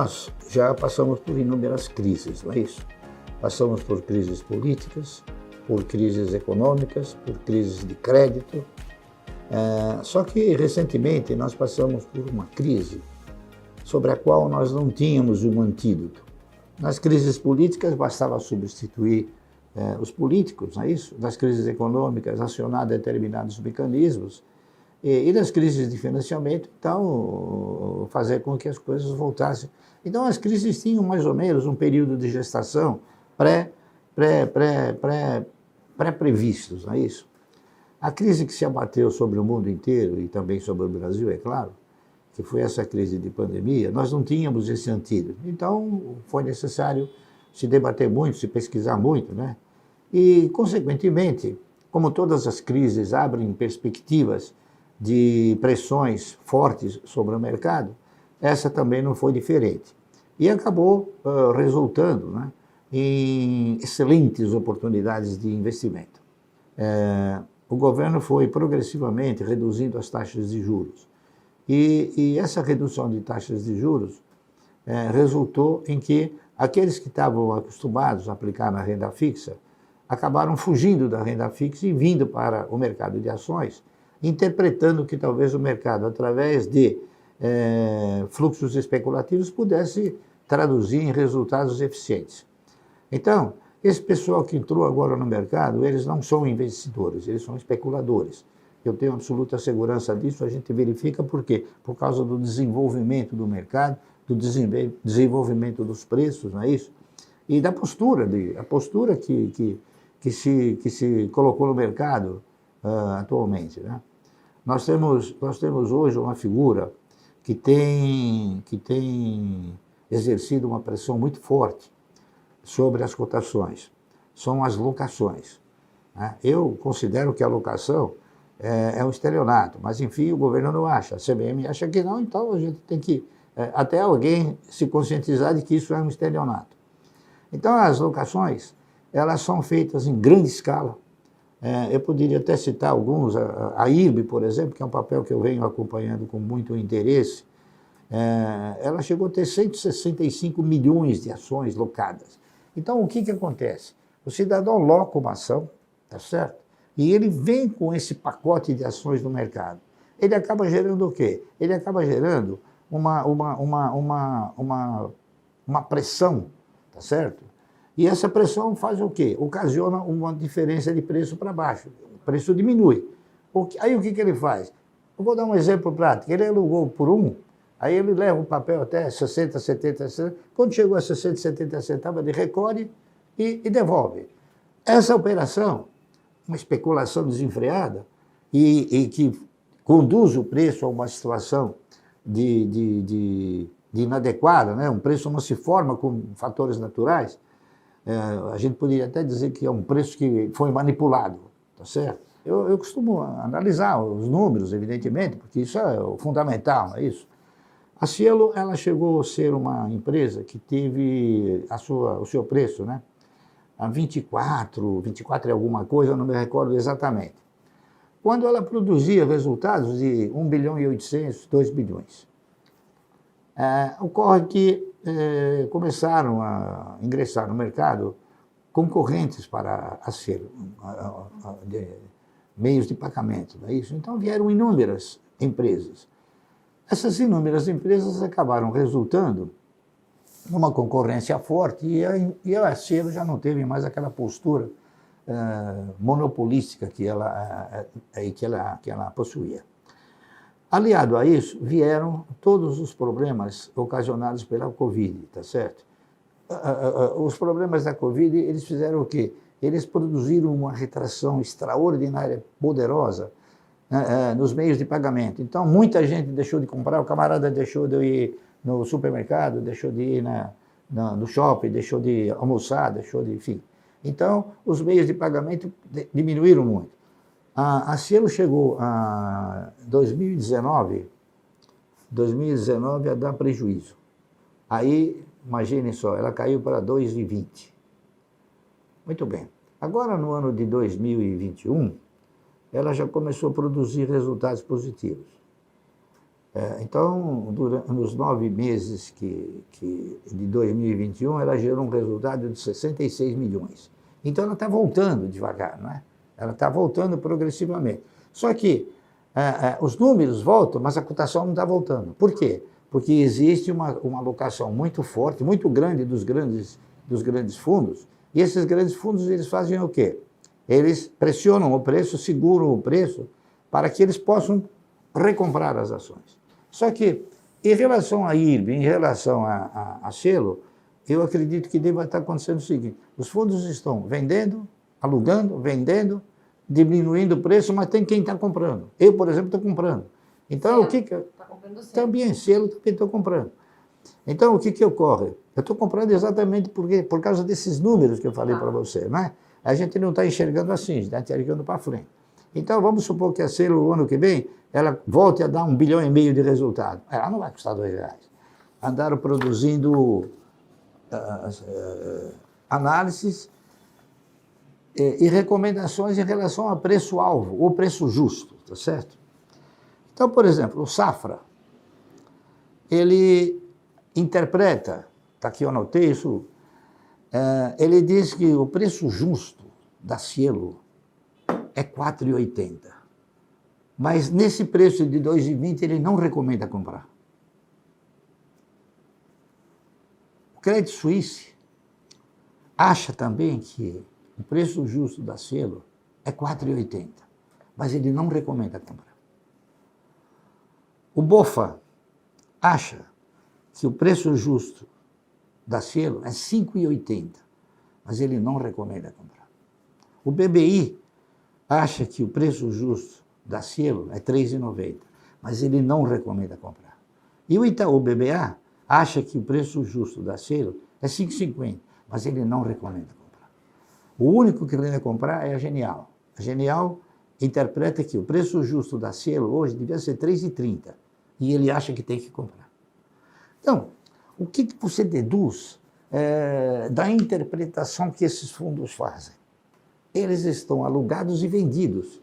Nós já passamos por inúmeras crises, não é isso? Passamos por crises políticas, por crises econômicas, por crises de crédito. Só que, recentemente, nós passamos por uma crise sobre a qual nós não tínhamos um antídoto. Nas crises políticas, bastava substituir os políticos, não é isso? Nas crises econômicas, acionar determinados mecanismos. E nas crises de financiamento, então, fazer com que as coisas voltassem. Então, as crises tinham mais ou menos um período de gestação pré-previstos, não é isso? A crise que se abateu sobre o mundo inteiro e também sobre o Brasil, é claro, que foi essa crise de pandemia, nós não tínhamos esse antídoto. Então, foi necessário se debater muito, se pesquisar muito, né? E, consequentemente, como todas as crises abrem perspectivas de pressões fortes sobre o mercado, essa também não foi diferente. E acabou resultando, né, em excelentes oportunidades de investimento. O governo foi progressivamente reduzindo as taxas de juros. E essa redução de taxas de juros resultou em que aqueles que estavam acostumados a aplicar na renda fixa acabaram fugindo da renda fixa e vindo para o mercado de ações, interpretando que talvez o mercado, através de fluxos especulativos, pudesse traduzir em resultados eficientes. Então, esse pessoal que entrou agora no mercado, eles não são investidores, eles são especuladores. Eu tenho absoluta segurança disso, a gente verifica por quê? Por causa do desenvolvimento do mercado, do desenvolvimento dos preços, não é isso? E da postura, a postura que se colocou no mercado atualmente, né? Nós temos hoje uma figura que tem exercido uma pressão muito forte sobre as cotações. São as locações, né? Eu considero que a locação é um estelionato, mas enfim, o governo não acha, a CVM acha que não, então a gente tem que até alguém se conscientizar de que isso é um estelionato. Então as locações, elas são feitas em grande escala. Eu poderia até citar alguns, a IRB, por exemplo, que é um papel que eu venho acompanhando com muito interesse. Ela chegou a ter 165 milhões de ações locadas. Então, o que acontece? O cidadão loca uma ação, tá certo? E ele vem com esse pacote de ações no mercado. Ele acaba gerando o quê? Ele acaba gerando uma pressão, tá certo? E essa pressão faz o quê? Ocasiona uma diferença de preço para baixo. O preço diminui. Aí o que ele faz? Eu vou dar um exemplo prático. Ele alugou por aí ele leva o papel até 60, 70 centavos. Quando chegou a 60, 70 centavos, ele recolhe e devolve. Essa operação, uma especulação desenfreada e que conduz o preço a uma situação de inadequada, né? Um preço não se forma com fatores naturais. A gente poderia até dizer que é um preço que foi manipulado, tá certo? Eu costumo analisar os números, evidentemente, porque isso é o fundamental, não é isso? A Cielo, ela chegou a ser uma empresa que teve o seu preço, né, a 24 e alguma coisa, eu não me recordo exatamente. Quando ela produzia resultados de 1 bilhão e 800, 2 bilhões. Ocorre que começaram a ingressar no mercado concorrentes para a Cielo, meios de pagamento, não é isso? Então vieram inúmeras empresas. Essas inúmeras empresas acabaram resultando numa concorrência forte e a Cielo já não teve mais aquela postura monopolística que ela possuía. Aliado a isso, vieram todos os problemas ocasionados pela Covid, tá certo? Os problemas da Covid, eles fizeram o quê? Eles produziram uma retração extraordinária, poderosa, nos meios de pagamento. Então, muita gente deixou de comprar, o camarada deixou de ir no supermercado, deixou de ir no shopping, deixou de almoçar, enfim. Então, os meios de pagamento diminuíram muito. A Cielo chegou a 2019 a dar prejuízo. Aí, imaginem só, ela caiu para 2,20. Muito bem. Agora, no ano de 2021, ela já começou a produzir resultados positivos. Então, nos 9 meses de 2021, ela gerou um resultado de 66 milhões. Então, ela está voltando devagar, não é? Ela está voltando progressivamente. Só que os números voltam, mas a cotação não está voltando. Por quê? Porque existe uma alocação muito forte, muito grande dos grandes fundos, e esses grandes fundos eles fazem o quê? Eles pressionam o preço, seguram o preço, para que eles possam recomprar as ações. Só que, em relação a IRB, em relação a Cielo, eu acredito que deva estar acontecendo o seguinte: os fundos estão vendendo, alugando, vendendo, diminuindo o preço, mas tem quem está comprando. Eu, por exemplo, estou comprando. Então, Cielo, o que está comprando também Cielo, também estou comprando. Então, o que ocorre? Eu estou comprando exatamente por causa desses números que eu falei para você, né? A gente não está enxergando assim, a gente está enxergando para frente. Então, vamos supor que a Cielo, o ano que vem, ela volte a dar 1,5 bilhão de resultado. Ela não vai custar R$2. Andaram produzindo análises e recomendações em relação a preço-alvo, ou preço justo, tá certo? Então, por exemplo, o Safra, ele interpreta, está aqui eu anotei isso, ele diz que o preço justo da Cielo é R$4,80. Mas nesse preço de 2,20 ele não recomenda comprar. O Credit Suisse acha também que o preço justo da Cielo é R$4,80, mas ele não recomenda comprar. O BofA acha que o preço justo da Cielo é R$5,80, mas ele não recomenda comprar. O BBI acha que o preço justo da Cielo é R$3,90, mas ele não recomenda comprar. E o Itaú BBA acha que o preço justo da Cielo é R$5,50, mas ele não recomenda comprar. O único que recomenda comprar é a Genial. A Genial interpreta que o preço justo da Cielo hoje devia ser R$3,30, e ele acha que tem que comprar. Então, o que você deduz da interpretação que esses fundos fazem? Eles estão alugados e vendidos.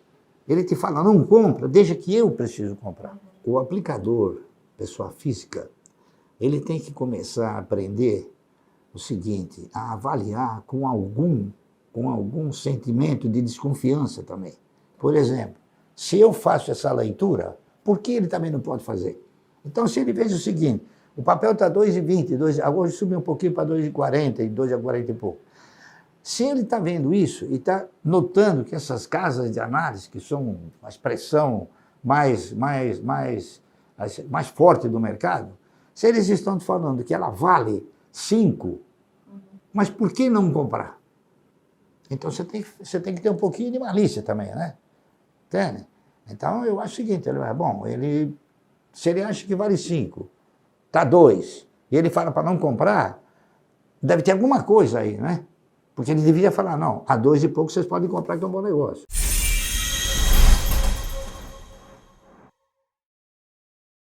Ele te fala, não compra, deixa que eu preciso comprar. O aplicador, pessoa física, ele tem que começar a aprender o seguinte, a avaliar com algum sentimento de desconfiança também. Por exemplo, se eu faço essa leitura, por que ele também não pode fazer? Então, se ele fez o seguinte, o papel está 2,20, agora subiu um pouquinho para 2,40 e 2,40 e pouco. Se ele está vendo isso e está notando que essas casas de análise, que são a expressão mais forte do mercado, se eles estão falando que ela vale 5, mas por que não comprar? Então você tem que ter um pouquinho de malícia também, né? Entende? Então eu acho o seguinte, se ele acha que vale 5, está 2, e ele fala para não comprar, deve ter alguma coisa aí, né? Porque ele devia falar, não, a 2 e pouco vocês podem comprar que é um bom negócio.